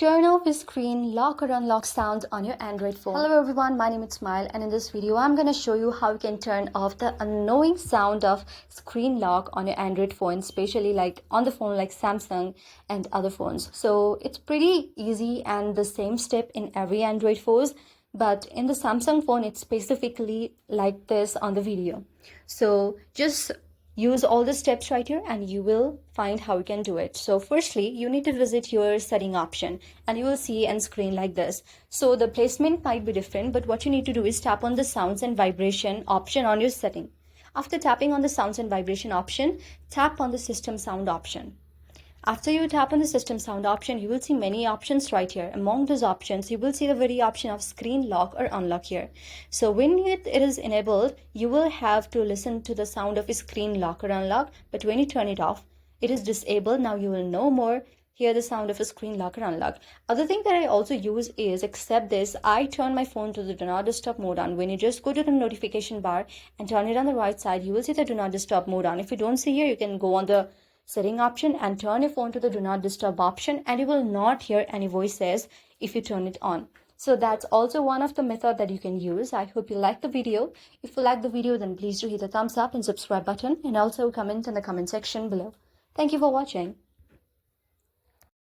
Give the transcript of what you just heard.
Turn off the screen lock or unlock sound on your Android phone. Hello everyone, my name is Smile, and in this video I'm going to show you how you can turn off the annoying sound of screen lock on your Android phone, especially like on the phone like Samsung and other phones. So it's pretty easy and the same step in every Android phones, but in the Samsung phone it's specifically like this on the video. So just use all the steps right here and you will find how you can do it. So firstly, you need to visit your setting option and you will see an screen like this. So the placement might be different, but what you need to do is tap on the sounds and vibration option on your setting. After tapping on the sounds and vibration option, tap on the system sound option. After you tap on the system sound option, you will see many options right here. Among those options, you will see the very option of screen lock or unlock here. So when it is enabled, you will have to listen to the sound of a screen lock or unlock. But when you turn it off, it is disabled. Now you will no more hear the sound of a screen lock or unlock. Other thing that I also use is, except this, I turn my phone to the do not disturb mode on. When you just go to the notification bar and turn it on the right side, you will see the do not disturb mode on. If you don't see here, you can go on the setting option and turn your phone to the do not disturb option, and you will not hear any voices if you turn it on. So that's also one of the method that you can use. I hope you like the video. If you like the video, then please do hit the thumbs up and subscribe button, and also comment in the comment section below. Thank you for watching.